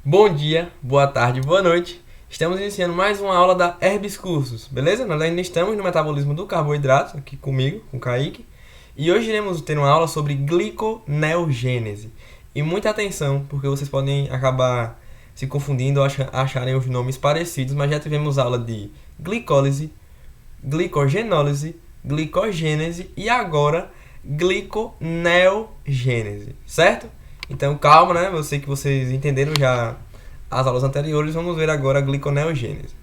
Bom dia, boa tarde, boa noite. Estamos iniciando mais uma aula da Herbis Cursos, beleza? Nós ainda estamos no metabolismo do carboidrato, aqui comigo, com o Kaique. E hoje iremos ter uma aula sobre gliconeogênese. E muita atenção, porque vocês podem acabar se confundindo ou acharem os nomes parecidos, mas já tivemos aula de glicólise, glicogenólise, glicogênese e agora gliconeogênese, certo? Então calma, né? Eu sei que vocês entenderam já as aulas anteriores, vamos ver agora a gliconeogênese.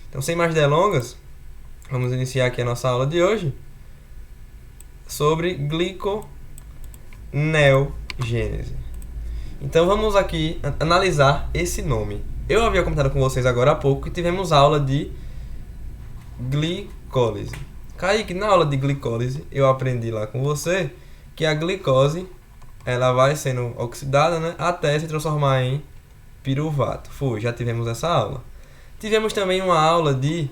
Então, sem mais delongas, vamos iniciar aqui a nossa aula de hoje sobre gliconeogênese. Então vamos aqui analisar esse nome. Eu havia comentado com vocês agora há pouco que tivemos aula de glicólise. Kaique, na aula de glicólise, eu aprendi lá com você que a glicose ela vai sendo oxidada, né, até se transformar em piruvato. Já tivemos essa aula. Tivemos também uma aula de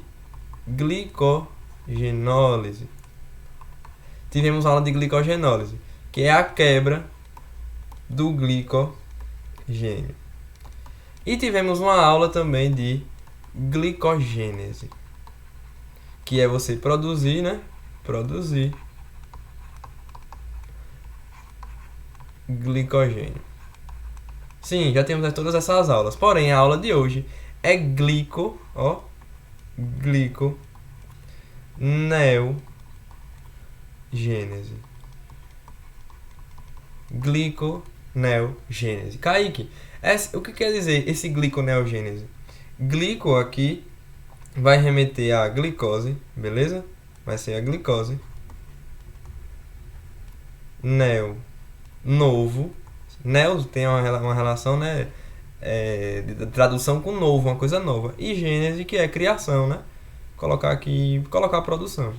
glicogenólise. Tivemos aula de glicogenólise, que é a quebra do glicogênio. E tivemos uma aula também de glicogênese, que é você produzir, né? Produzir glicogênio. Sim, já temos todas essas aulas. Porém, a aula de hoje é gliconeogênese. Gliconeogênese. Kaique, o que quer dizer esse gliconeogênese? Glico aqui vai remeter à glicose, beleza? Vai ser a glicose. Neo, novo. Neo tem uma relação, né, de tradução com novo, uma coisa nova. E gênese, que é criação, né? Colocar aqui, colocar produção.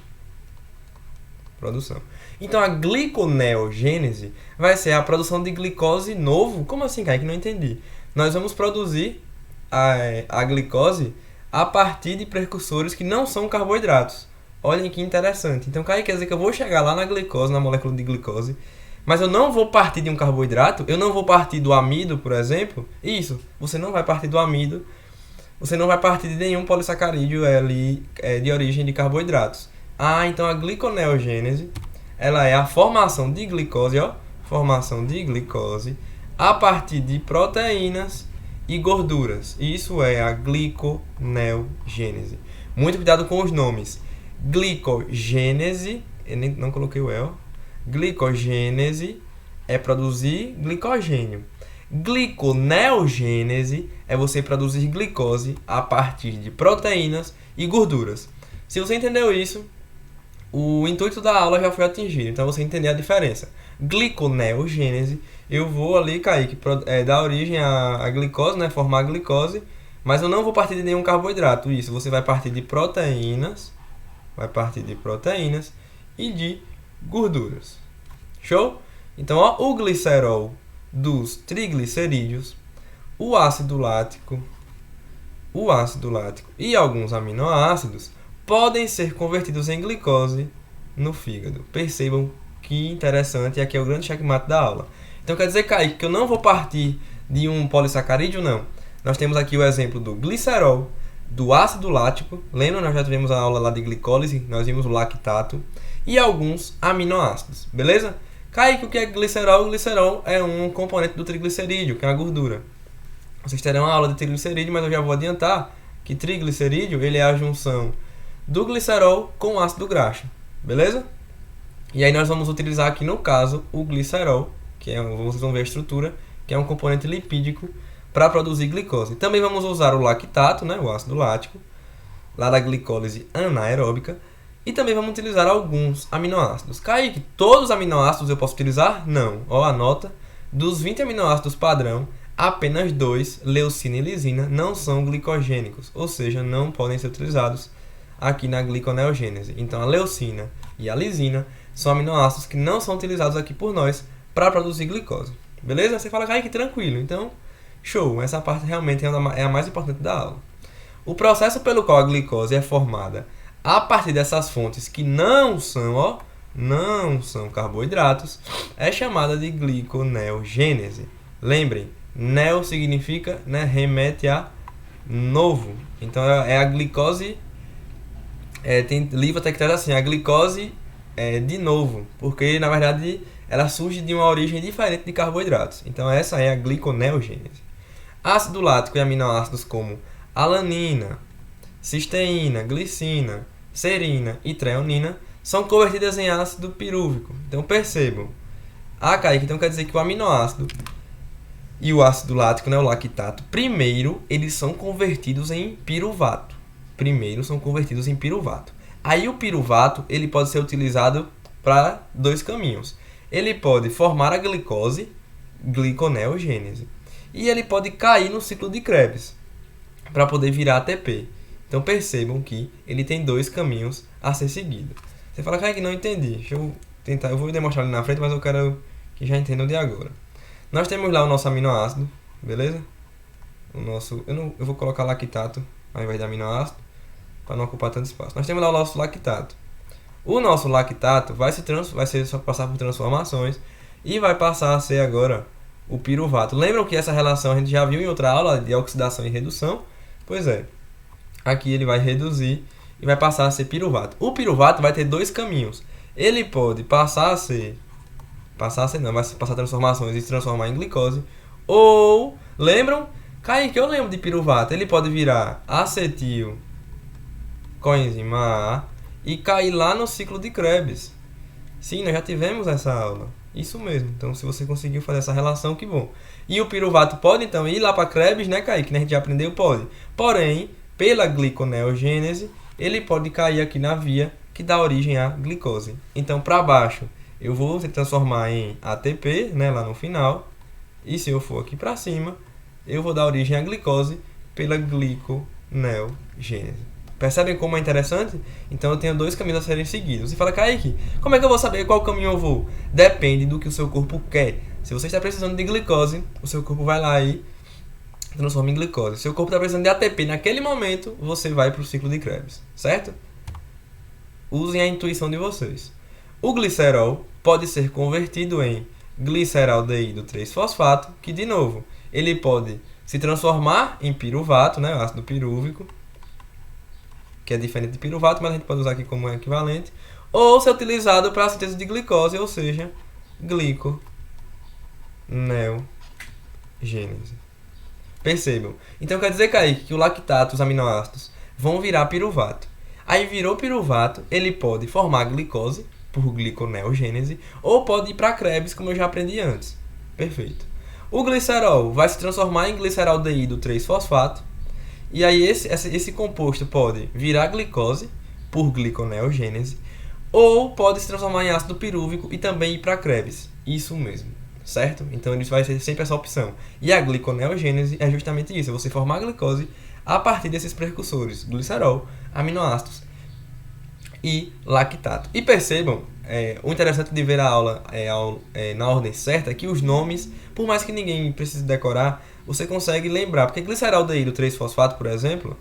Então, a gliconeogênese vai ser a produção de glicose novo. Como assim, Kaique? Não entendi. Nós vamos produzir a glicose a partir de precursores que não são carboidratos. Olhem que interessante. Então, Kaique, quer dizer que eu vou chegar lá na glicose, na molécula de glicose, mas eu não vou partir de um carboidrato, eu não vou partir do amido, por exemplo. Isso, você não vai partir do amido, você não vai partir de nenhum polissacarídeo ali, de origem de carboidratos. Então a gliconeogênese, ela é a formação de glicose, formação de glicose a partir de proteínas e gorduras. Isso é a gliconeogênese. Muito cuidado com os nomes. Glicogênese, eu não coloquei o E, Glicogênese é produzir glicogênio. Gliconeogênese é você produzir glicose a partir de proteínas e gorduras. Se você entendeu isso, o intuito da aula já foi atingido. Então você entender a diferença. Gliconeogênese, eu vou ali, Kaique, dar origem à glicose, né, formar a glicose, mas eu não vou partir de nenhum carboidrato. Isso, você vai partir de proteínas, e de gorduras. Show? Então, o glicerol dos triglicerídeos, o ácido lático e alguns aminoácidos podem ser convertidos em glicose no fígado. Percebam que interessante, e aqui é o grande checkmate da aula. Então, quer dizer, Kaique, que eu não vou partir de um polissacarídeo? Não. Nós temos aqui o exemplo do glicerol, do ácido lático, lembra? Nós já tivemos a aula lá de glicólise, nós vimos o lactato, e alguns aminoácidos, beleza? Kaique, o que é glicerol? O glicerol é um componente do triglicerídeo, que é a gordura. Vocês terão uma aula de triglicerídeo, mas eu já vou adiantar que triglicerídeo ele é a junção do glicerol com o ácido graxo, beleza? E aí nós vamos utilizar aqui no caso o glicerol, vocês vão ver a estrutura, que é um componente lipídico para produzir glicose. Também vamos usar o lactato, né, o ácido lático, lá da glicólise anaeróbica, e também vamos utilizar alguns aminoácidos. Kaique, todos os aminoácidos eu posso utilizar? Não. Anota, dos 20 aminoácidos padrão, apenas 2, leucina e lisina, não são glicogênicos, ou seja, não podem ser utilizados aqui na gliconeogênese. Então a leucina e a lisina são aminoácidos que não são utilizados aqui por nós para produzir glicose. Beleza? Você fala, Kaique, tranquilo. Então, show. Essa parte realmente é a mais importante da aula. O processo pelo qual a glicose é formada a partir dessas fontes que não são carboidratos é chamada de gliconeogênese. Lembrem, Neo significa, né, remete a novo. Então é a glicose. Tem livro até que traz assim, a glicose de novo, porque na verdade ela surge de uma origem diferente de carboidratos. Então essa é a gliconeogênese. Ácido lático e aminoácidos como alanina, cisteína, glicina, serina e treonina são convertidas em ácido pirúvico. Então percebam. Kaique, então quer dizer que o aminoácido e o ácido lático, né, o lactato, primeiro eles são convertidos em piruvato. Aí o piruvato ele pode ser utilizado para dois caminhos. Ele pode formar a glicose, gliconeogênese, e ele pode cair no ciclo de Krebs para poder virar ATP. Então percebam que ele tem dois caminhos a ser seguido. Você fala, Kaique, não entendi. Deixa eu tentar, eu vou demonstrar ali na frente, mas eu quero que já entendam de agora. Nós temos lá o nosso aminoácido, beleza? Eu vou colocar lactato ao invés de aminoácido, para não ocupar tanto espaço. Nós temos lá o nosso lactato. O nosso lactato vai passar por transformações e vai passar a ser agora o piruvato. Lembram que essa relação a gente já viu em outra aula de oxidação e redução? Pois é. Aqui ele vai reduzir e vai passar a ser piruvato. O piruvato vai ter dois caminhos. Ele pode vai passar transformações e se transformar em glicose. Ou, lembram? Kaique, eu lembro de piruvato. Ele pode virar acetil coenzima A e cair lá no ciclo de Krebs. Sim, nós já tivemos essa aula. Isso mesmo. Então, se você conseguiu fazer essa relação, que bom. E o piruvato pode, então, ir lá para Krebs, né, Kaique? Que a gente já aprendeu, pode. Porém, pela gliconeogênese, ele pode cair aqui na via que dá origem à glicose. Então, para baixo, eu vou se transformar em ATP, né, lá no final. E se eu for aqui para cima, eu vou dar origem à glicose pela gliconeogênese. Percebem como é interessante? Então eu tenho dois caminhos a serem seguidos. Você fala, Kaique, como é que eu vou saber qual caminho eu vou? Depende do que o seu corpo quer. Se você está precisando de glicose, o seu corpo vai lá e transforma em glicose. Se o seu corpo está precisando de ATP naquele momento, você vai para o ciclo de Krebs, certo? Usem a intuição de vocês. O glicerol pode ser convertido em gliceraldeído 3-fosfato, que de novo, ele pode se transformar em piruvato, né, ácido pirúvico, que é diferente de piruvato, mas a gente pode usar aqui como equivalente, ou ser utilizado para a síntese de glicose, ou seja, gliconeogênese. Percebam. Então quer dizer, Kaique, que o lactato, os aminoácidos, vão virar piruvato. Aí virou piruvato, ele pode formar glicose, por gliconeogênese, ou pode ir para Krebs, como eu já aprendi antes. Perfeito. O glicerol vai se transformar em gliceraldeído 3-fosfato, e aí esse composto pode virar glicose, por gliconeogênese, ou pode se transformar em ácido pirúvico e também ir para Krebs. Isso mesmo, certo? Então ele vai ser sempre essa opção. E a gliconeogênese é justamente isso, é você formar a glicose a partir desses precursores, glicerol, aminoácidos e lactato. E percebam, o interessante de ver a aula na ordem certa é que os nomes, por mais que ninguém precise decorar, você consegue lembrar. Porque gliceraldeído 3-fosfato, por exemplo,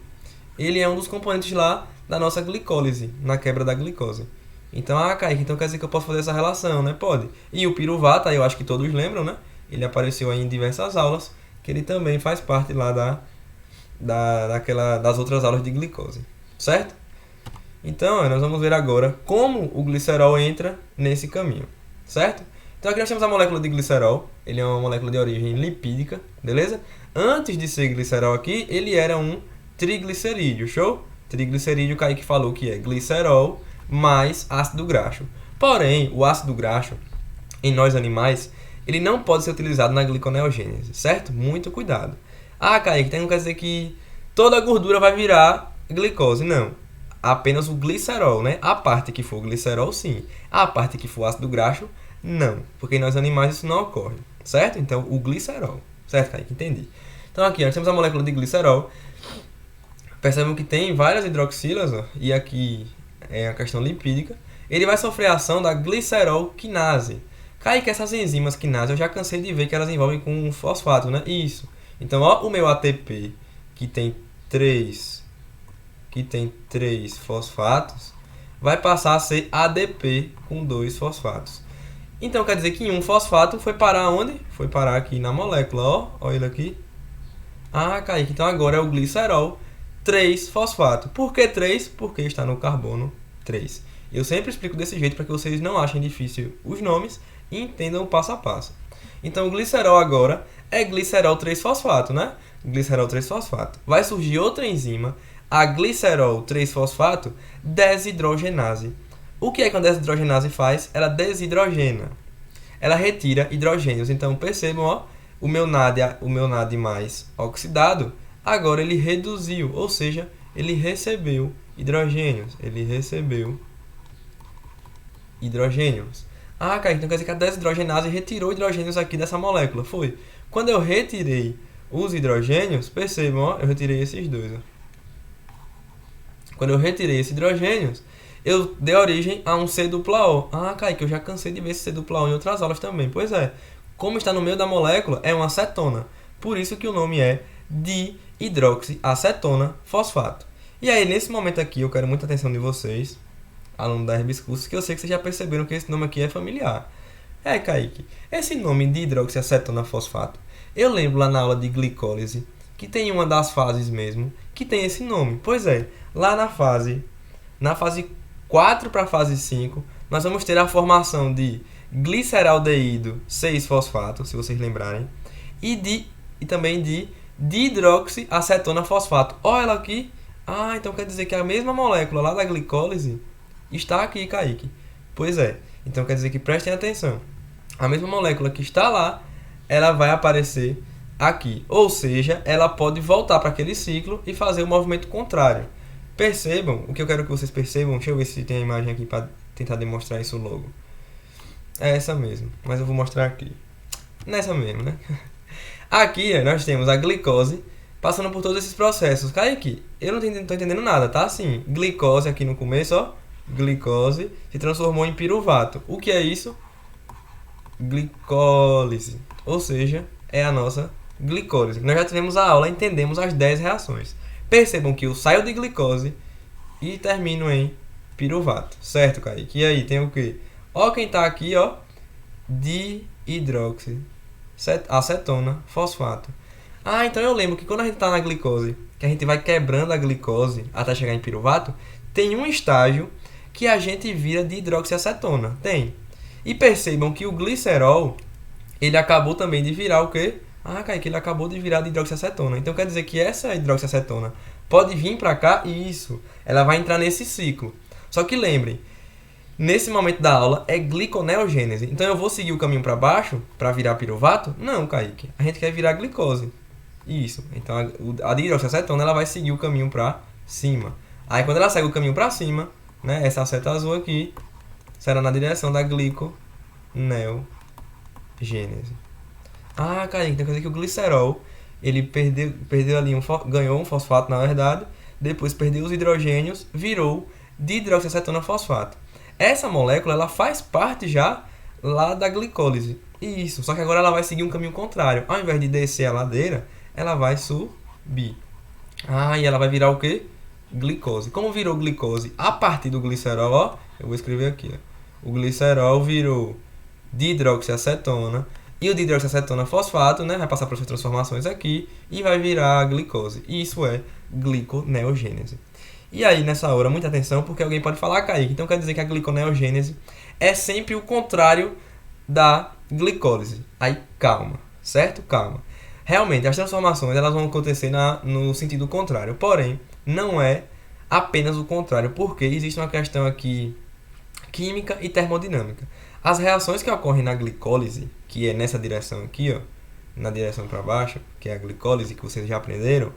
ele é um dos componentes lá da nossa glicólise, na quebra da glicose. Então, Kaique, então quer dizer que eu posso fazer essa relação, né? Pode. E o piruvato, aí eu acho que todos lembram, né? Ele apareceu aí em diversas aulas, que ele também faz parte lá das outras aulas de glicose, certo? Então, nós vamos ver agora como o glicerol entra nesse caminho, certo? Então aqui nós temos a molécula de glicerol, ele é uma molécula de origem lipídica, beleza? Antes de ser glicerol aqui, ele era um triglicerídeo, show? Triglicerídeo, o Kaique falou que é glicerol mais ácido graxo. Porém, o ácido graxo, em nós animais, ele não pode ser utilizado na gliconeogênese, certo? Muito cuidado. Kaique, então quer dizer que toda a gordura vai virar glicose, não. Apenas o glicerol, né? A parte que for glicerol, sim. A parte que for ácido graxo, não. Porque em nós animais isso não ocorre, certo? Então, o glicerol. Certo, Kaique? Entendi. Então, aqui nós temos a molécula de glicerol. Percebam que tem várias hidroxilas, ó, e aqui é a questão lipídica. Ele vai sofrer a ação da glicerol-quinase. Kaique, essas enzimas quinase, eu já cansei de ver que elas envolvem com um fosfato, né? Isso. Então, ó, o meu ATP, que tem 3 fosfatos, vai passar a ser ADP com 2 fosfatos. Então quer dizer que um fosfato foi parar onde? Foi parar aqui na molécula, ó. Olha ele aqui. Ah, Kaique, então agora é o glicerol 3-fosfato. Por que 3? Porque está no carbono 3. Eu sempre explico desse jeito para que vocês não achem difícil os nomes e entendam o passo a passo. Então o glicerol agora é glicerol 3-fosfato, né? Glicerol 3-fosfato. Vai surgir outra enzima, a glicerol 3-fosfato desidrogenase. O que é que a desidrogenase faz? Ela desidrogena. Ela retira hidrogênios. Então percebam, ó, o meu NAD mais oxidado, agora ele reduziu, ou seja, ele recebeu hidrogênios. Ele recebeu hidrogênios. Ah, cara, então quer dizer que a desidrogenase retirou hidrogênios aqui dessa molécula. Foi. Quando eu retirei os hidrogênios, percebam, ó, eu retirei esses dois. Ó. Quando eu retirei esses hidrogênios, eu dei origem a um C-dupla-O. Ah, Kaique, eu já cansei de ver esse C-dupla-O em outras aulas também. Pois é. Como está no meio da molécula, é uma acetona. Por isso que o nome é dihidroxiacetona fosfato. E aí, nesse momento aqui, eu quero muita atenção de vocês, aluno da Herbis Cursos, que eu sei que vocês já perceberam que esse nome aqui é familiar. É, Kaique, esse nome de hidroxiacetona fosfato, eu lembro lá na aula de glicólise, que tem uma das fases mesmo, que tem esse nome. Pois é, lá na fase 4 para a fase 5, nós vamos ter a formação de gliceraldeído 6-fosfato, se vocês lembrarem, e também de dihidroxiacetona fosfato. Olha ela aqui. Ah, então quer dizer que a mesma molécula lá da glicólise está aqui, Kaique. Pois é. Então quer dizer que prestem atenção. A mesma molécula que está lá, ela vai aparecer aqui. Ou seja, ela pode voltar para aquele ciclo e fazer o movimento contrário. Percebam, o que eu quero que vocês percebam, deixa eu ver se tem a imagem aqui para tentar demonstrar isso logo. É essa mesmo, mas eu vou mostrar aqui. Nessa mesmo, né? Aqui nós temos a glicose passando por todos esses processos. Kaique, eu não estou entendendo nada, tá? Assim, glicose aqui no começo, ó. Glicose se transformou em piruvato. O que é isso? Glicólise. Ou seja, é a nossa glicólise. Nós já tivemos a aula, entendemos as 10 reações. Percebam que eu saio de glicose e termino em piruvato. Certo, Kaique? E aí, tem o quê? Ó quem tá aqui, ó. Dihidroxiacetona fosfato. Ah, então eu lembro que quando a gente tá na glicose, que a gente vai quebrando a glicose até chegar em piruvato, tem um estágio que a gente vira de hidroxiacetona. Tem. E percebam que o glicerol, ele acabou também de virar o quê? Ah, Kaique, ele acabou de virar de hidroxiacetona. Então quer dizer que essa hidroxiacetona pode vir para cá e isso. Ela vai entrar nesse ciclo. Só que lembrem, nesse momento da aula é gliconeogênese. Então eu vou seguir o caminho para baixo para virar piruvato? Não, Kaique. A gente quer virar glicose. Isso. Então a dihidroxiacetona ela vai seguir o caminho para cima. Aí quando ela segue o caminho para cima, né, essa seta azul aqui será na direção da gliconeogênese. Ah, Kaique, então quer dizer que o glicerol ele perdeu ali ganhou um fosfato na verdade, depois perdeu os hidrogênios, virou dihidroxiacetona fosfato. Essa molécula ela faz parte já lá da glicólise. Isso, só que agora ela vai seguir um caminho contrário. Ao invés de descer a ladeira, ela vai subir. Ah, e ela vai virar o quê? Glicose. Como virou glicose a partir do glicerol, ó, eu vou escrever aqui, ó. O glicerol virou dihidroxiacetona e o dihidroxiacetona fosfato, né, vai passar por essas transformações aqui e vai virar a glicose. E isso é gliconeogênese. E aí, nessa hora, muita atenção, porque alguém pode falar, Kaique, então quer dizer que a gliconeogênese é sempre o contrário da glicólise. Aí, calma, certo? Calma. Realmente, as transformações elas vão acontecer no sentido contrário, porém, não é apenas o contrário, porque existe uma questão aqui química e termodinâmica. As reações que ocorrem na glicólise, que é nessa direção aqui, ó, na direção para baixo, que é a glicólise, que vocês já aprenderam,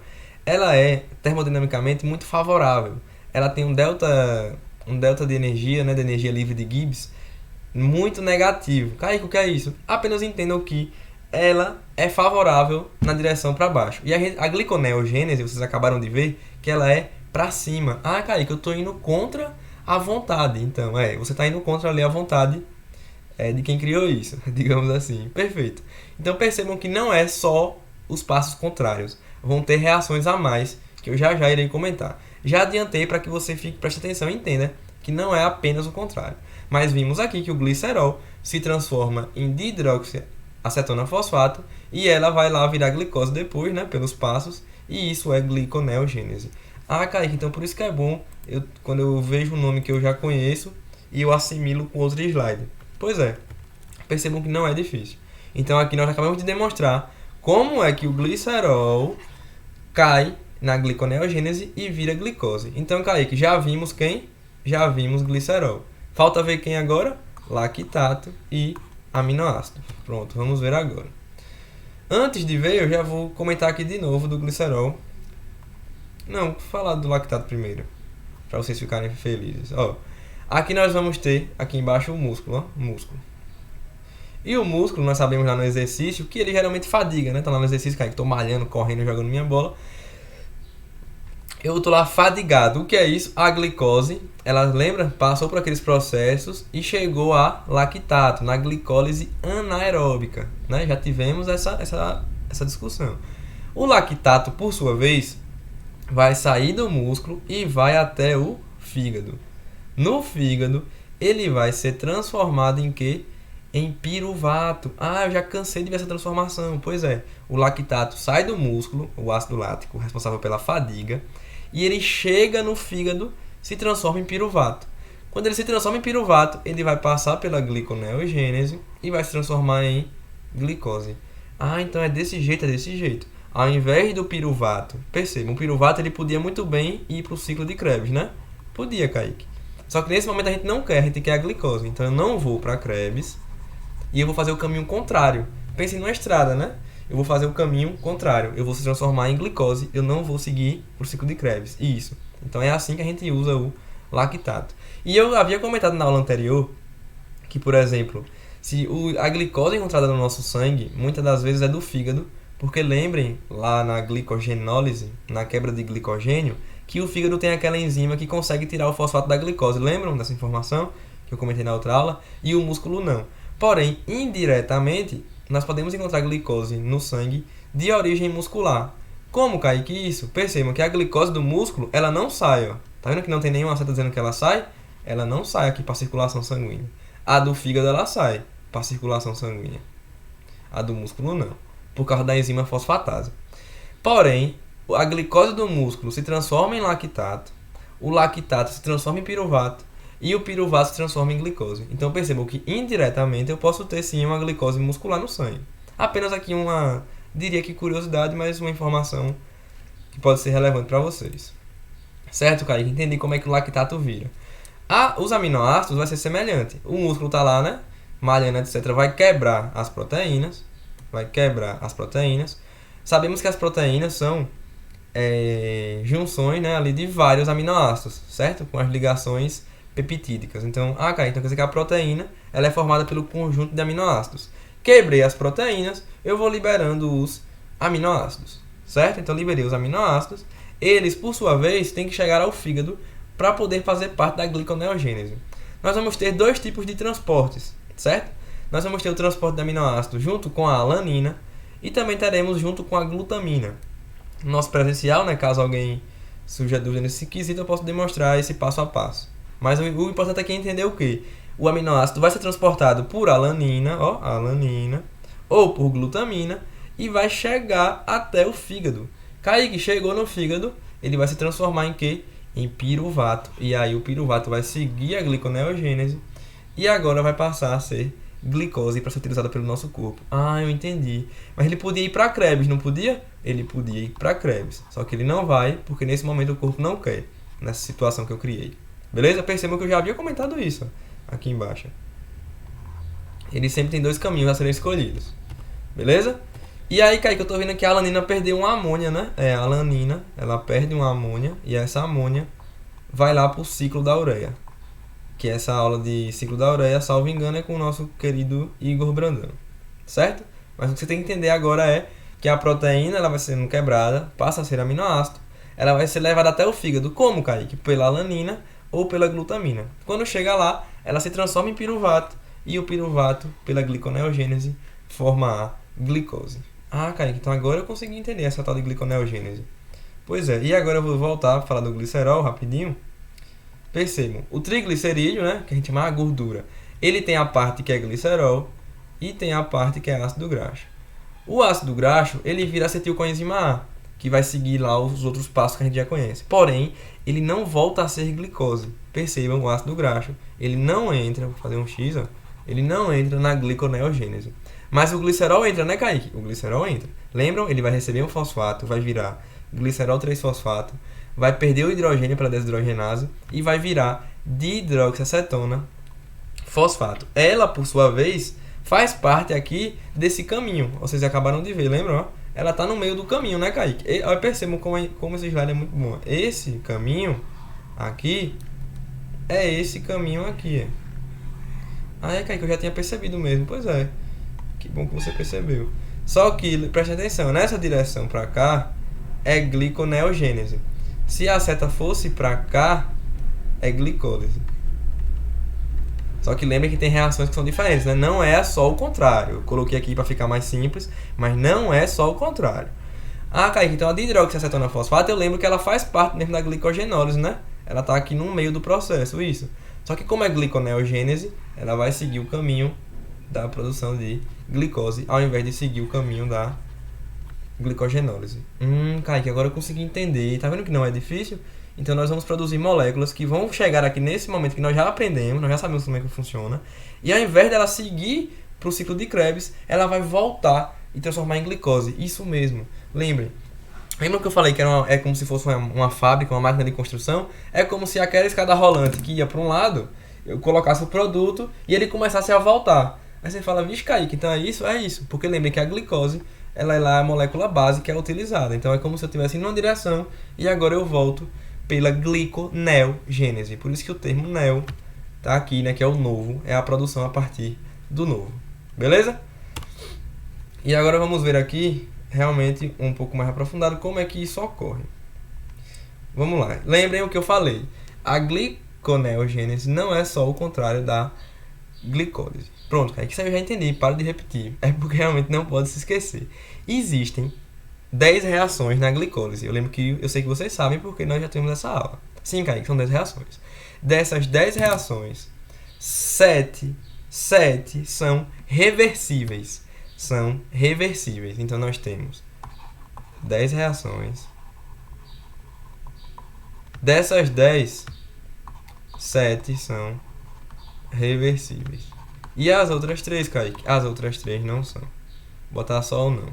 ela é termodinamicamente muito favorável. Ela tem um delta de energia, né, de energia livre de Gibbs, muito negativo. Kaique, o que é isso? Apenas entendam que ela é favorável na direção para baixo. E a gliconeogênese, vocês acabaram de ver que ela é para cima. Ah, Kaique, eu estou indo contra a vontade. Então, você está indo contra ali a vontade de quem criou isso, digamos assim. Perfeito. Então percebam que não é só os passos contrários. Vão ter reações a mais, que eu já irei comentar. Já adiantei para que você preste atenção e entenda que não é apenas o contrário. Mas vimos aqui que o glicerol se transforma em dihidroxiacetona fosfato e ela vai lá virar glicose depois, né, pelos passos, e isso é gliconeogênese. Ah, Kaique, então por isso que é bom quando eu vejo um nome que eu já conheço e eu assimilo com outro slide. Pois é, percebam que não é difícil. Então aqui nós acabamos de demonstrar como é que o glicerol cai na gliconeogênese e vira glicose. Então, Kaique, já vimos quem? Já vimos glicerol. Falta ver quem agora? Lactato e aminoácido. Pronto, vamos ver agora. Antes de ver, eu já vou comentar aqui de novo do glicerol. Não, vou falar do lactato primeiro, para vocês ficarem felizes. Ó, aqui nós vamos ter, aqui embaixo, o músculo, ó, músculo. E o músculo, nós sabemos lá no exercício, que ele geralmente fadiga, né? Tá lá no exercício, Kaique, tô malhando, correndo, jogando minha bola. Eu tô lá fadigado. O que é isso? A glicose, ela lembra? Passou por aqueles processos e chegou a lactato, na glicólise anaeróbica, né? Já tivemos essa discussão. O lactato, por sua vez, vai sair do músculo e vai até o fígado. No fígado, ele vai ser transformado em quê? Em piruvato. Ah, eu já cansei de ver essa transformação. Pois é, o lactato sai do músculo, o ácido lático, responsável pela fadiga, e ele chega no fígado, se transforma em piruvato. Quando ele se transforma em piruvato, ele vai passar pela gliconeogênese e vai se transformar em glicose. Ah, então é desse jeito, é desse jeito. Ao invés do piruvato, perceba, o piruvato ele podia muito bem ir para o ciclo de Krebs, né? Podia, Kaique. Só que nesse momento a gente não quer, a gente quer a glicose. Então eu não vou para Krebs e eu vou fazer o caminho contrário. Pense numa estrada, né? Eu vou fazer o caminho contrário. Eu vou se transformar em glicose, eu não vou seguir para o ciclo de Krebs. Isso. Então é assim que a gente usa o lactato. E eu havia comentado na aula anterior que, por exemplo, se a glicose encontrada no nosso sangue, muitas das vezes é do fígado, porque lembrem, lá na glicogenólise, na quebra de glicogênio, que o fígado tem aquela enzima que consegue tirar o fosfato da glicose. Lembram dessa informação que eu comentei na outra aula? E o músculo não. Porém, indiretamente, nós podemos encontrar glicose no sangue de origem muscular. Como, Kaique, isso? Percebam que a glicose do músculo, ela não sai, ó. Tá vendo que não tem nenhuma seta dizendo que ela sai? Ela não sai aqui para circulação sanguínea. A do fígado, ela sai para circulação sanguínea. A do músculo, não, por causa da enzima fosfatase. Porém, a glicose do músculo se transforma em lactato, o lactato se transforma em piruvato e o piruvato se transforma em glicose. Então percebam que indiretamente eu posso ter sim uma glicose muscular no sangue. Apenas aqui diria que curiosidade, mas uma informação que pode ser relevante para vocês. Certo, Kaique? Entendi como é que o lactato vira. Os aminoácidos vai ser semelhante. O músculo está lá, né? Malhando, etc. Vai quebrar as proteínas. Sabemos que as proteínas são junções, né, ali de vários aminoácidos, certo? Com as ligações peptídicas. Então, então quer dizer que a proteína ela é formada pelo conjunto de aminoácidos. Quebrei as proteínas, eu vou liberando os aminoácidos, certo? Então, liberei os aminoácidos. Eles, por sua vez, têm que chegar ao fígado para poder fazer parte da gliconeogênese. Nós vamos ter dois tipos de transportes, certo? Nós vamos ter o transporte de aminoácido junto com a alanina e também teremos junto com a glutamina. No nosso presencial, né, caso alguém surja dúvida nesse quesito, eu posso demonstrar esse passo a passo. Mas o importante aqui é entender o que? O aminoácido vai ser transportado por alanina, ou por glutamina, e vai chegar até o fígado. Kaique, chegou no fígado, ele vai se transformar em quê? Em piruvato. E aí o piruvato vai seguir a gliconeogênese e agora vai passar a ser glicose para ser utilizada pelo nosso corpo. Eu entendi. Mas ele podia ir para Krebs, não podia? Ele podia ir para Krebs. Só que ele não vai, porque nesse momento o corpo não quer, nessa situação que eu criei. Beleza? Percebam que eu já havia comentado isso aqui embaixo. Ele sempre tem dois caminhos a serem escolhidos. Beleza? E aí, Kaique, eu tô vendo que a alanina perdeu uma amônia, né? A alanina, ela perde uma amônia e essa amônia vai lá pro ciclo da ureia. Que essa aula de ciclo da ureia, salvo engano, é com o nosso querido Igor Brandão. Certo? Mas o que você tem que entender agora é que a proteína ela vai sendo quebrada, passa a ser aminoácido, ela vai ser levada até o fígado. Como, Kaique? Pela alanina ou pela glutamina. Quando chega lá, ela se transforma em piruvato e o piruvato, pela gliconeogênese, forma a glicose. Kaique, então agora eu consegui entender essa tal de gliconeogênese. Pois é, e agora eu vou voltar a falar do glicerol rapidinho. Percebam, o triglicerídeo, né, que a gente chama de gordura, Ele tem a parte que é glicerol e tem a parte que é ácido graxo. O ácido graxo, ele vira acetilcoenzima A, que vai seguir lá os outros passos que a gente já conhece. Porém, ele não volta a ser glicose. Percebam, o ácido graxo, ele não entra, vou fazer um X, ó, ele não entra na gliconeogênese. Mas o glicerol entra, né, Kaique? O glicerol entra. Lembram? Ele vai receber um fosfato, vai virar glicerol 3-fosfato, vai perder o hidrogênio pela desidrogenase e vai virar dihidroxiacetona fosfato. Ela, por sua vez, faz parte aqui desse caminho. Vocês acabaram de ver, lembram? Ó? Ela está no meio do caminho, né, Kaique? Percebam como esse slide é muito bom. Esse caminho aqui é esse caminho aqui. Ah, é, Kaique, eu já tinha percebido mesmo. Pois é. Que bom que você percebeu. Só que, preste atenção, nessa direção para cá é gliconeogênese. Se a seta fosse para cá, é glicólise. Só que lembre que tem reações que são diferentes, né? Não é só o contrário. Eu coloquei aqui para ficar mais simples, mas não é só o contrário. Ah, Kaique, então a dihidroxiacetona fosfato, eu lembro que ela faz parte mesmo da glicogenólise, né? Ela está aqui no meio do processo, isso. Só que como é gliconeogênese, ela vai seguir o caminho da produção de glicose, ao invés de seguir o caminho da glicogenólise. Kaique, agora eu consegui entender. Tá vendo que não é difícil? Então nós vamos produzir moléculas que vão chegar aqui nesse momento que nós já aprendemos, nós já sabemos como é que funciona, e ao invés dela seguir para o ciclo de Krebs, ela vai voltar e transformar em glicose. Isso mesmo. Lembrem que eu falei que é como se fosse uma fábrica, uma máquina de construção? É como se aquela escada rolante que ia para um lado, eu colocasse o produto e ele começasse a voltar. Aí você fala, vixe, Kaique, então é isso? É isso. Porque lembrem que a glicose, ela é lá a molécula base que é utilizada. Então é como se eu estivesse indo numa direção e agora eu volto pela gliconeogênese. Por isso que o termo neo tá aqui, né, que é o novo, é a produção a partir do novo. Beleza? E agora vamos ver aqui, realmente um pouco mais aprofundado, como é que isso ocorre. Vamos lá. Lembrem o que eu falei. A gliconeogênese não é só o contrário da glicólise. Pronto, é que isso eu já entendi, para de repetir. É porque realmente não pode se esquecer. Existem 10 reações na glicólise. Eu sei que vocês sabem porque nós já temos essa aula. Sim, Kaique, são 10 reações. Dessas 10 reações, 7 são reversíveis. São reversíveis. Então nós temos 10 reações. Dessas 10, 7 são reversíveis. E as outras 3, Kaique? As outras 3 não são. Botar só ou não.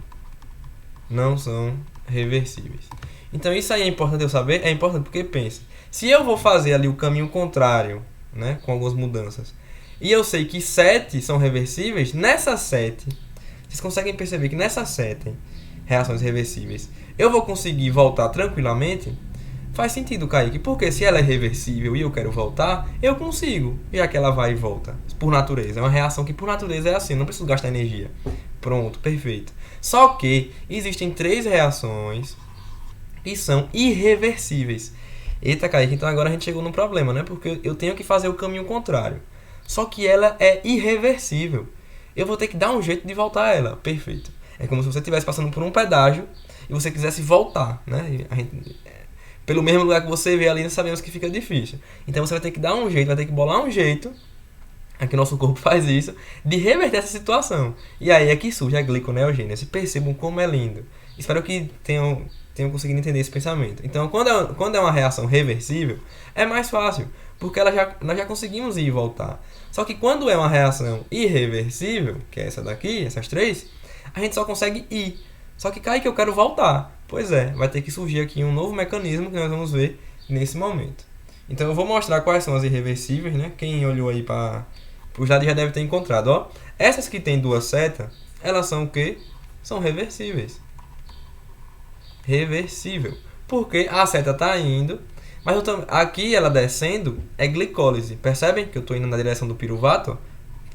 Não são reversíveis. Então isso aí é importante eu saber? É importante porque pensa, se eu vou fazer ali o caminho contrário, né, com algumas mudanças, e eu sei que 7 são reversíveis, nessas 7, vocês conseguem perceber que nessas 7 reações reversíveis, eu vou conseguir voltar tranquilamente? Faz sentido, Kaique, porque se ela é reversível e eu quero voltar, eu consigo, já que ela vai e volta, por natureza. É uma reação que por natureza é assim, não preciso gastar energia. Pronto, perfeito. Só que existem 3 reações que são irreversíveis. Eita, Kaique, então agora a gente chegou num problema, né? Porque eu tenho que fazer o caminho contrário. Só que ela é irreversível. Eu vou ter que dar um jeito de voltar a ela. Perfeito. É como se você estivesse passando por um pedágio e você quisesse voltar, né? Pelo mesmo lugar que você vê ali, nós sabemos que fica difícil. Então você vai ter que dar um jeito, vai ter que bolar um jeito, aqui o nosso corpo faz isso, de reverter essa situação. E aí é que surge a gliconeogênese. Percebam como é lindo. Espero que tenham conseguido entender esse pensamento. Então, quando é uma reação reversível, é mais fácil, porque nós já conseguimos ir e voltar. Só que quando é uma reação irreversível, que é essa daqui, essas 3, a gente só consegue ir. Só que cai que eu quero voltar. Pois é, vai ter que surgir aqui um novo mecanismo que nós vamos ver nesse momento. Então eu vou mostrar quais são as irreversíveis, né? Quem olhou aí para o slide já deve ter encontrado, ó. Essas que tem 2 setas, elas são o quê? São reversíveis. Reversível. Porque a seta está indo, mas aqui ela descendo é glicólise. Percebem que eu estou indo na direção do piruvato?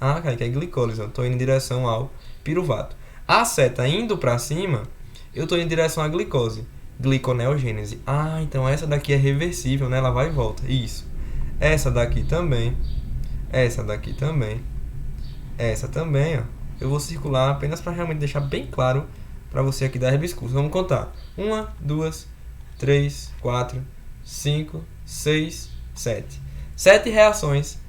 Ah, que é glicólise, eu estou indo em direção ao piruvato. A seta indo para cima, eu estou indo em direção à glicose. Gliconeogênese. Ah, então essa daqui é reversível, né? Ela vai e volta. Isso. Essa daqui também. Essa daqui também. Essa também, ó. Eu vou circular apenas para realmente deixar bem claro para você aqui da rebiscurso. Vamos contar. 1, 2, 3, 4, 5, 6, 7. 7 reações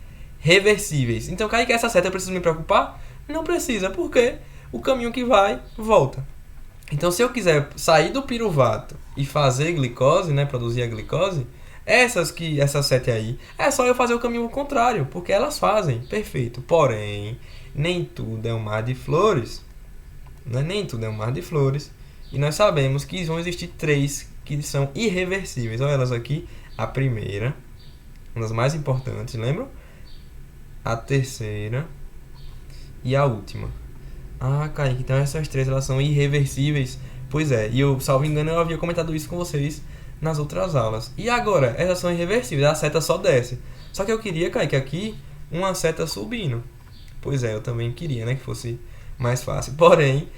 reversíveis. Então, Kaique, essa seta eu preciso me preocupar? Não precisa, porque o caminho que vai, volta. Então, se eu quiser sair do piruvato e fazer glicose, né, produzir a glicose, essas 7 aí, é só eu fazer o caminho contrário, porque elas fazem, perfeito. Porém, nem tudo é um mar de flores, né? Nem tudo é um mar de flores, e nós sabemos que vão existir 3 que são irreversíveis. Olha elas aqui, a primeira, uma das mais importantes, lembram? A terceira e a última. Ah, Kaique, então essas 3 elas são irreversíveis. Pois é, e eu, salvo engano, eu havia comentado isso com vocês nas outras aulas. E agora, essas são irreversíveis, a seta só desce. Só que eu queria, Kaique, aqui, uma seta subindo. Pois é, eu também queria, né, que fosse mais fácil. Porém,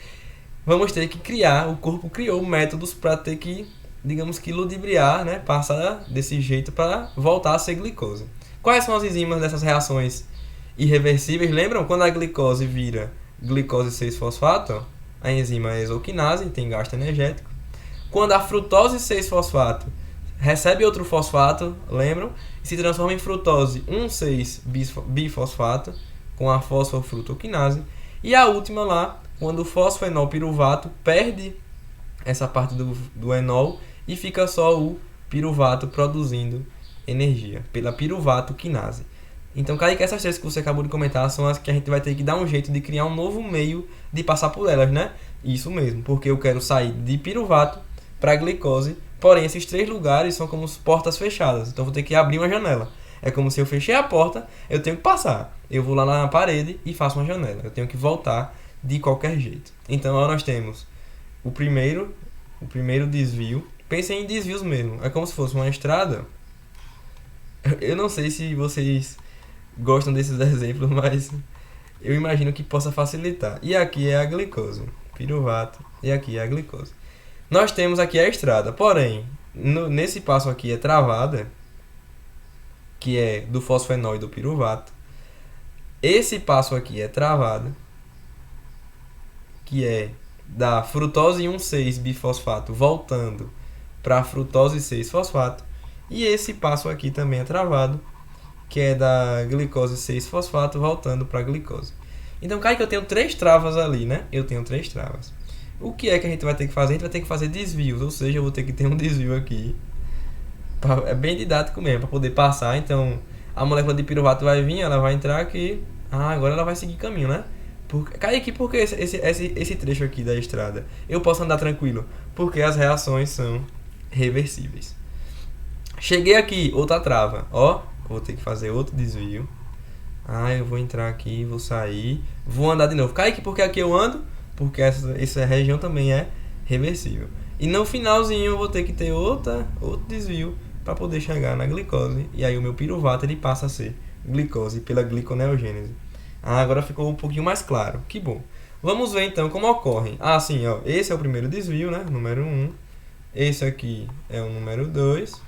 vamos ter que criar, o corpo criou métodos para ter que, digamos que, ludibriar, né, passar desse jeito para voltar a ser glicose. Quais são as enzimas dessas reações irreversíveis? Lembram? Quando a glicose vira glicose 6-fosfato, a enzima é exoquinase, tem gasto energético. Quando a frutose 6-fosfato recebe outro fosfato, lembram? E se transforma em frutose 1,6-bifosfato, com a fosfofrutoquinase. E a última lá, quando o fosfenolpiruvato perde essa parte do enol e fica só o piruvato produzindo energia, pela piruvato quinase. Então, Kaique, essas 3 que você acabou de comentar são as que a gente vai ter que dar um jeito de criar um novo meio de passar por elas, né? Isso mesmo, porque eu quero sair de piruvato para glicose, porém esses 3 lugares são como portas fechadas, então vou ter que abrir uma janela. É como se eu fechei a porta, eu tenho que passar. Eu vou lá na parede e faço uma janela. Eu tenho que voltar de qualquer jeito. Então, ó, nós temos o primeiro desvio. Pensem em desvios mesmo. É como se fosse uma estrada. Eu não sei se vocês gostam desses exemplos, mas eu imagino que possa facilitar. E aqui é a glicose, piruvato, e aqui é a glicose. Nós temos aqui a estrada, porém, nesse passo aqui é travada, que é do fosfenol e do piruvato. Esse passo aqui é travado, que é da frutose 1,6-bifosfato voltando para a frutose 6-fosfato. E esse passo aqui também é travado, que é da glicose 6-fosfato voltando para a glicose. Então, Kaique, eu tenho 3 travas ali, né? Eu tenho 3 travas. O que é que a gente vai ter que fazer? A gente vai ter que fazer desvios, ou seja, eu vou ter que ter um desvio aqui. É bem didático mesmo, para poder passar. Então, a molécula de piruvato vai vir, ela vai entrar aqui. Ah, agora ela vai seguir caminho, né? Kaique, por que esse trecho aqui da estrada? Eu posso andar tranquilo? Porque as reações são reversíveis. Cheguei aqui, outra trava. Ó, vou ter que fazer outro desvio. Ah, eu vou entrar aqui, vou sair, vou andar de novo. Kaique, por que aqui eu ando? Porque essa região também é reversível. E no finalzinho eu vou ter que ter outro desvio para poder chegar na glicose. E aí o meu piruvato ele passa a ser glicose pela gliconeogênese. Ah, agora ficou um pouquinho mais claro. Que bom. Vamos ver então como ocorrem. Ah, sim, ó. Esse é o primeiro desvio, né? Número 1. Esse aqui é o número 2.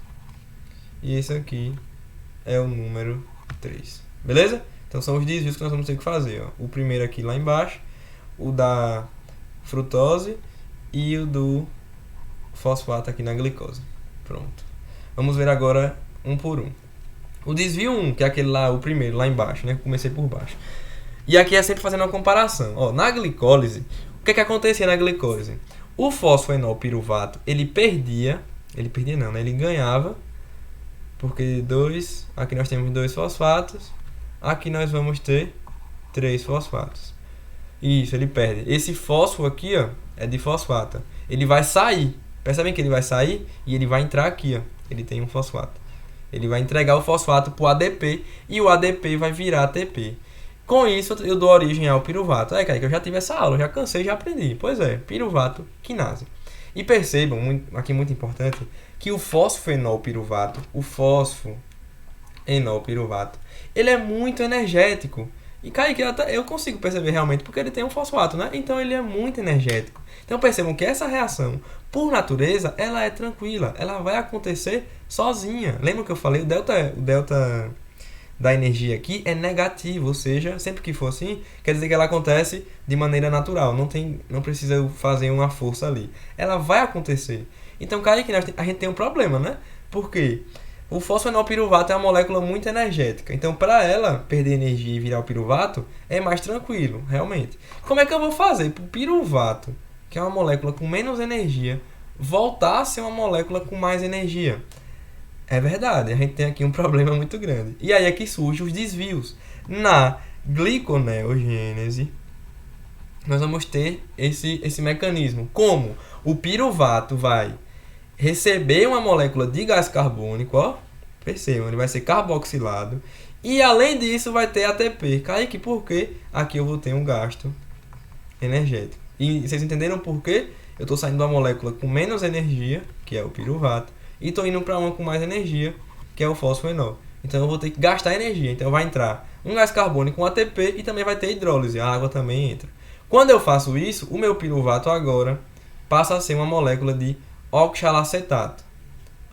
E esse aqui é o número 3. Beleza? Então são os desvios que nós vamos ter que fazer, ó. O primeiro aqui lá embaixo, o da frutose e o do fosfato aqui na glicose. Pronto. Vamos ver agora um por um. O desvio 1, que é aquele lá, o primeiro, lá embaixo, né? Comecei por baixo. E aqui é sempre fazendo uma comparação. Ó, na glicólise, o que é que acontecia na glicólise? O fosfenolpiruvato, ele não, né? Ele ganhava, porque aqui nós temos 2 fosfatos, aqui nós vamos ter 3 fosfatos. Isso, ele perde. Esse fósforo aqui, ó, é de fosfato. Ele vai sair. Percebem que ele vai sair e ele vai entrar aqui, ó. Ele tem um fosfato. Ele vai entregar o fosfato para o ADP e o ADP vai virar ATP. Com isso, eu dou origem ao piruvato. Kaique, eu já tive essa aula, já cansei, já aprendi. Pois é, piruvato quinase. E percebam, aqui muito importante, que o fosfenolpiruvato, ele é muito energético. E Kaique, eu consigo perceber realmente porque ele tem um fosfato, né? Então ele é muito energético. Então percebam que essa reação, por natureza, ela é tranquila. Ela vai acontecer sozinha. Lembra que eu falei? O delta da energia aqui é negativo. Ou seja, sempre que for assim, quer dizer que ela acontece de maneira natural. Não precisa fazer uma força ali. Ela vai acontecer. Então, Kaique, a gente tem um problema, né? Por quê? O fosfenolpiruvato é uma molécula muito energética. Então, para ela perder energia e virar o piruvato, é mais tranquilo, realmente. Como é que eu vou fazer para o piruvato, que é uma molécula com menos energia, voltar a ser uma molécula com mais energia? É verdade, a gente tem aqui um problema muito grande. E aí é que surgem os desvios. Na gliconeogênese, nós vamos ter esse mecanismo. Como o piruvato vai receber uma molécula de gás carbônico, ó, percebam, ele vai ser carboxilado. E além disso vai ter ATP. Kaique, por quê? Aqui eu vou ter um gasto energético. E vocês entenderam por quê? Eu estou saindo de uma molécula com menos energia, que é o piruvato, e estou indo para uma com mais energia, que é o fosfenol. Então eu vou ter que gastar energia. Então vai entrar um gás carbônico, um ATP e também vai ter hidrólise. A água também entra. Quando eu faço isso, o meu piruvato agora passa a ser uma molécula de oxalacetato.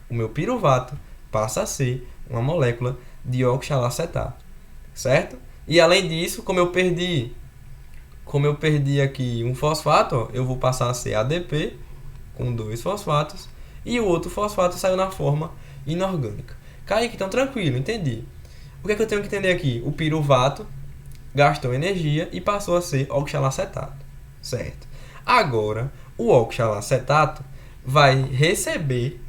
O meu piruvato passa a ser uma molécula de oxalacetato. Certo? E além disso, como eu perdi aqui um fosfato, ó, eu vou passar a ser ADP com 2 fosfatos e o outro fosfato saiu na forma inorgânica. Kaique, então tranquilo, entendi. O que é que eu tenho que entender aqui? O piruvato gastou energia e passou a ser oxalacetato, certo? Agora, o oxalacetato vai receber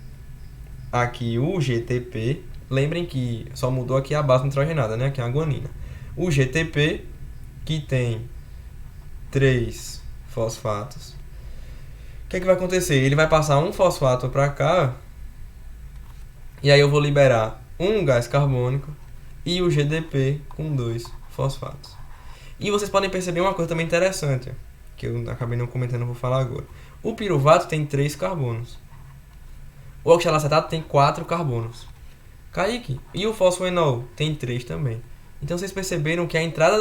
aqui o GTP. Lembrem que só mudou aqui a base nitrogenada, né? Que é a guanina. O GTP, que tem 3 fosfatos. O que é que vai acontecer? Ele vai passar um fosfato para cá. E aí eu vou liberar um gás carbônico e o GDP com 2 fosfatos. E vocês podem perceber uma coisa também interessante, que eu acabei não comentando, vou falar agora. O piruvato tem 3 carbonos. O oxalacetato tem 4 carbonos. Kaique, e o fosfenol? Tem 3 também. Então vocês perceberam que a entrada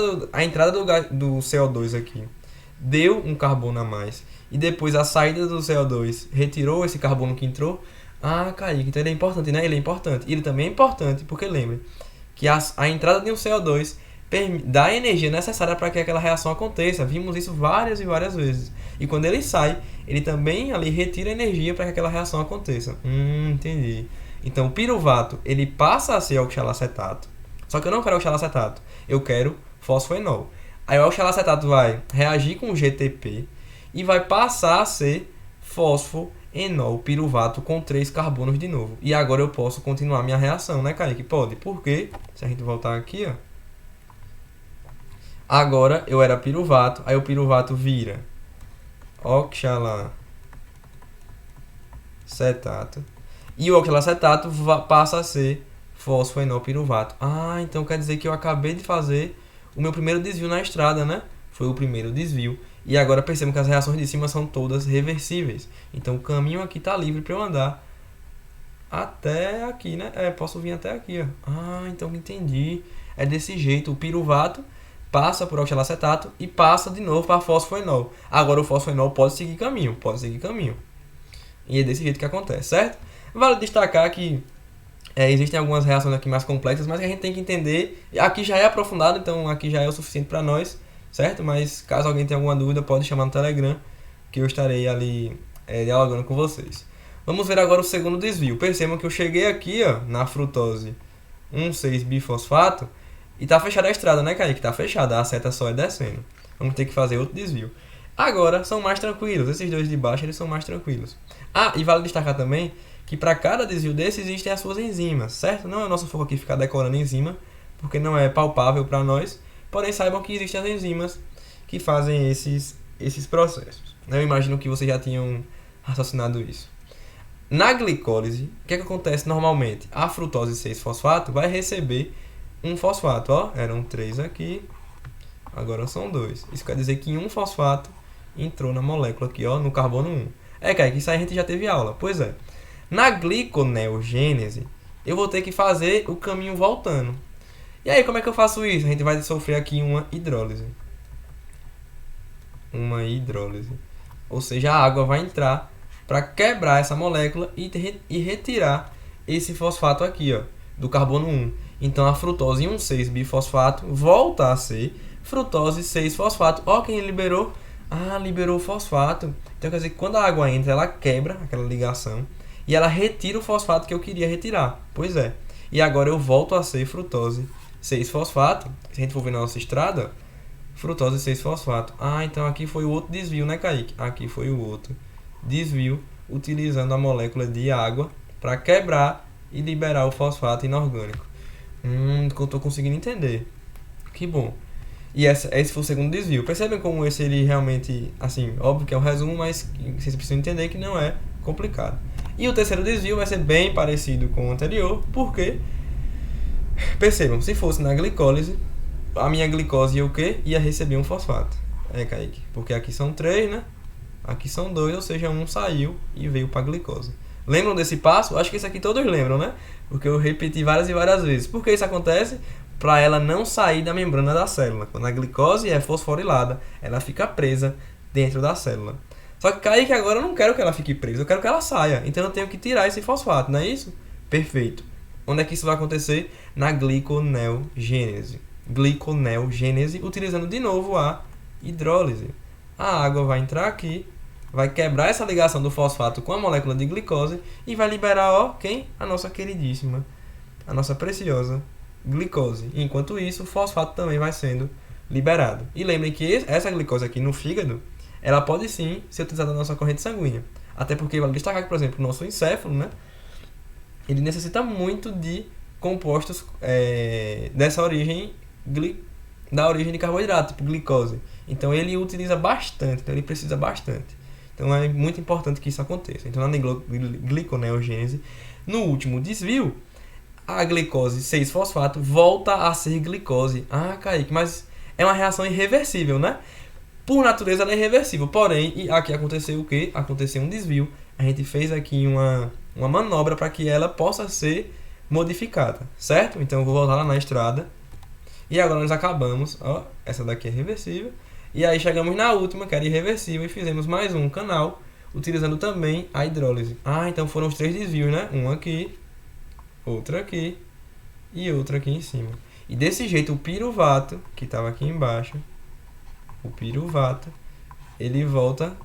do CO2 aqui deu um carbono a mais. E depois a saída do CO2 retirou esse carbono que entrou. Ah, Kaique, então ele é importante, né? Ele é importante. E ele também é importante, porque lembre que a entrada de um CO2 dá a energia necessária para que aquela reação aconteça. Vimos isso várias e várias vezes. E quando ele sai, ele também ali retira energia para que aquela reação aconteça. Entendi. Então o piruvato, ele passa a ser oxalacetato. Só que eu não quero oxalacetato, eu quero fosfenol. Aí o oxalacetato vai reagir com o GTP e vai passar a ser fosfoenol piruvato com 3 carbonos de novo. E agora eu posso continuar minha reação, né, Kaique? Pode. Por quê? Se a gente voltar aqui, ó. Agora eu era piruvato, aí o piruvato vira oxalacetato. E o oxalacetato passa a ser fosfoenol piruvato. Ah, então quer dizer que eu acabei de fazer o meu primeiro desvio na estrada, né? Foi o primeiro desvio. E agora percebam que as reações de cima são todas reversíveis. Então o caminho aqui está livre para eu andar até aqui, né? Posso vir até aqui, ó. Ah, então entendi. É desse jeito. O piruvato passa por oxalacetato e passa de novo para fosfoenol. Agora o fosfoenol pode seguir caminho. E é desse jeito que acontece, certo? Vale destacar que existem algumas reações aqui mais complexas, mas que a gente tem que entender. Aqui já é aprofundado, então aqui já é o suficiente para nós, certo? Mas caso alguém tenha alguma dúvida, pode chamar no Telegram, que eu estarei ali dialogando com vocês. Vamos ver agora o segundo desvio. Percebam que eu cheguei aqui, ó, na frutose 1,6-bifosfato e tá fechada a estrada, né, Kaique? Tá fechada, a seta só é descendo. Vamos ter que fazer outro desvio. Agora são mais tranquilos, esses dois de baixo eles são mais tranquilos. Ah, e vale destacar também que para cada desvio desse existem as suas enzimas, certo? Não é o nosso foco aqui ficar decorando enzima, porque não é palpável para nós, porém saibam que existem as enzimas que fazem esses processos. Eu imagino que vocês já tinham raciocinado isso. Na glicólise, o que acontece normalmente? A frutose 6-fosfato vai receber um fosfato, ó, eram 3 aqui, agora são 2. Isso quer dizer que um fosfato entrou na molécula aqui, ó, no carbono 1. Kaique, isso aí a gente já teve aula. Pois é. Na gliconeogênese, eu vou ter que fazer o caminho voltando. E aí, como é que eu faço isso? A gente vai sofrer aqui uma hidrólise. Ou seja, a água vai entrar para quebrar essa molécula e retirar esse fosfato aqui, ó, do carbono 1. Então, a frutose 1,6-bifosfato volta a ser frutose 6-fosfato. Ó, quem liberou? Ah, liberou o fosfato. Então, quer dizer que quando a água entra, ela quebra aquela ligação e ela retira o fosfato que eu queria retirar. Pois é. E agora eu volto a ser frutose 6-fosfato. Se a gente for ver na nossa estrada, frutose 6-fosfato. Ah, então aqui foi o outro desvio, né, Kaique? Aqui foi o outro desvio, utilizando a molécula de água para quebrar e liberar o fosfato inorgânico. Que eu tô conseguindo entender. Que bom. E esse foi o segundo desvio. Percebem como esse ele realmente, assim, óbvio que é um resumo, mas vocês precisam entender que não é complicado. E o terceiro desvio vai ser bem parecido com o anterior, porque, percebam, se fosse na glicólise, a minha glicose ia o quê? Ia receber um fosfato. Kaique, porque aqui são 3, né? Aqui são 2, ou seja, um saiu e veio para a glicose. Lembram desse passo? Acho que isso aqui todos lembram, né? Porque eu repeti várias e várias vezes. Por que isso acontece? Para ela não sair da membrana da célula. Quando a glicose é fosforilada, ela fica presa dentro da célula. Só que Kaique, agora eu não quero que ela fique presa, eu quero que ela saia. Então eu tenho que tirar esse fosfato, não é isso? Perfeito. Onde é que isso vai acontecer? Na gliconeogênese. Gliconeogênese, utilizando de novo a hidrólise. A água vai entrar aqui, vai quebrar essa ligação do fosfato com a molécula de glicose e vai liberar, ó, quem? A nossa queridíssima, a nossa preciosa glicose. Enquanto isso, o fosfato também vai sendo liberado. E lembrem que essa glicose aqui no fígado, ela pode sim ser utilizada na nossa corrente sanguínea. Até porque vale destacar que, por exemplo, o nosso encéfalo, né, ele necessita muito de compostos dessa origem, da origem de carboidrato, tipo glicose. Então ele utiliza bastante, então ele precisa bastante. Então é muito importante que isso aconteça. Então na gliconeogênese, no último desvio, a glicose 6-fosfato volta a ser glicose. Ah, Kaique, mas é uma reação irreversível, né? Por natureza ela é irreversível. Porém, aqui aconteceu o quê? Aconteceu um desvio. A gente fez aqui uma manobra para que ela possa ser modificada, certo? Então eu vou voltar lá na estrada. E agora nós acabamos, ó, essa daqui é reversível. E aí chegamos na última, que era irreversível, e fizemos mais um canal, utilizando também a hidrólise. Ah, então foram os 3 desvios, né? Um aqui, outro aqui e outro aqui em cima. E desse jeito o piruvato, que estava aqui embaixo, o piruvato, ele volta,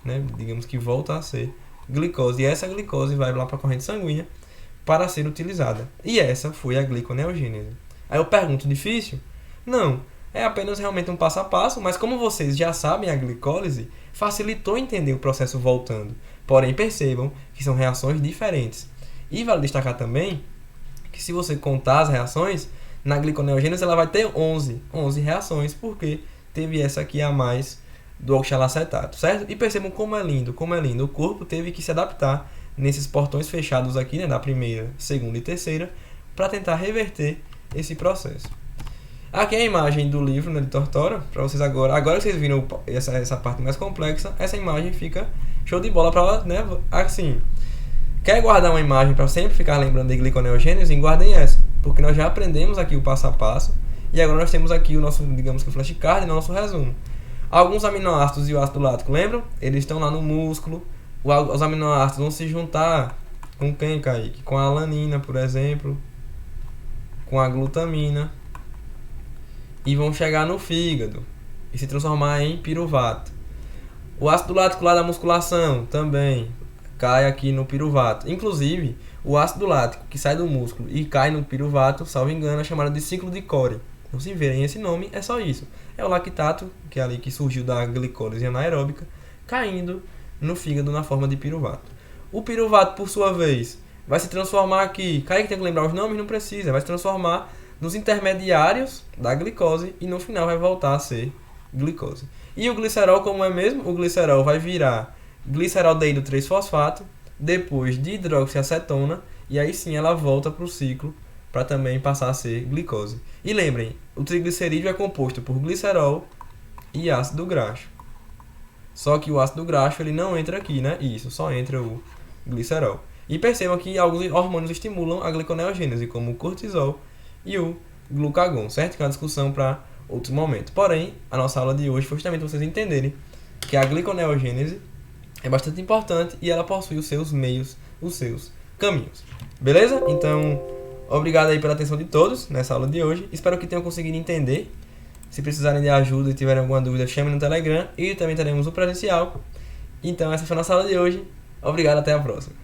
né? Digamos que volta a ser glicose. E essa glicose vai lá para a corrente sanguínea para ser utilizada. E essa foi a gliconeogênese. Aí eu pergunto, difícil? Não, é apenas realmente um passo a passo, mas como vocês já sabem, a glicólise facilitou entender o processo voltando. Porém, percebam que são reações diferentes. E vale destacar também que se você contar as reações, na gliconeogênese ela vai ter 11 reações, porque teve essa aqui a mais do oxalacetato, certo? E percebam como é lindo, como é lindo. O corpo teve que se adaptar nesses portões fechados aqui, né, da primeira, segunda e terceira, para tentar reverter esse processo. Aqui é a imagem do livro, né, de Tortora, para vocês agora que vocês viram essa parte mais complexa, essa imagem fica show de bola para, né, assim, quer guardar uma imagem para sempre ficar lembrando de gliconeogênese, guardem essa, porque nós já aprendemos aqui o passo a passo, e agora nós temos aqui o nosso, digamos que o flashcard, no nosso resumo. Alguns aminoácidos e o ácido lático, lembram? Eles estão lá no músculo, os aminoácidos vão se juntar com quem, Kaique? Com a alanina, por exemplo, com a glutamina, e vão chegar no fígado e se transformar em piruvato. O ácido lático lá da musculação também cai aqui no piruvato. Inclusive, o ácido lático que sai do músculo e cai no piruvato, salvo engano, é chamado de ciclo de Cori. Então, se verem esse nome, é só isso. É o lactato, que é ali que surgiu da glicólise anaeróbica, caindo no fígado na forma de piruvato. O piruvato, por sua vez, vai se transformar aqui. Kaique tem que lembrar os nomes? Não precisa. Vai se transformar nos intermediários da glicose e no final vai voltar a ser glicose. E o glicerol, como é mesmo? O glicerol vai virar gliceraldeído 3-fosfato, depois de hidroxiacetona, e aí sim ela volta para o ciclo para também passar a ser glicose. E lembrem, o triglicerídeo é composto por glicerol e ácido graxo. Só que o ácido graxo ele não entra aqui, né? Isso, só entra o glicerol. E percebam que alguns hormônios estimulam a gliconeogênese, como o cortisol e o glucagon, certo? Que é uma discussão para outro momento. Porém, a nossa aula de hoje foi justamente vocês entenderem que a gliconeogênese é bastante importante e ela possui os seus meios, os seus caminhos. Beleza? Então, obrigado aí pela atenção de todos nessa aula de hoje. Espero que tenham conseguido entender. Se precisarem de ajuda e tiverem alguma dúvida, chamem no Telegram e também teremos o presencial. Então, essa foi a nossa aula de hoje. Obrigado, até a próxima.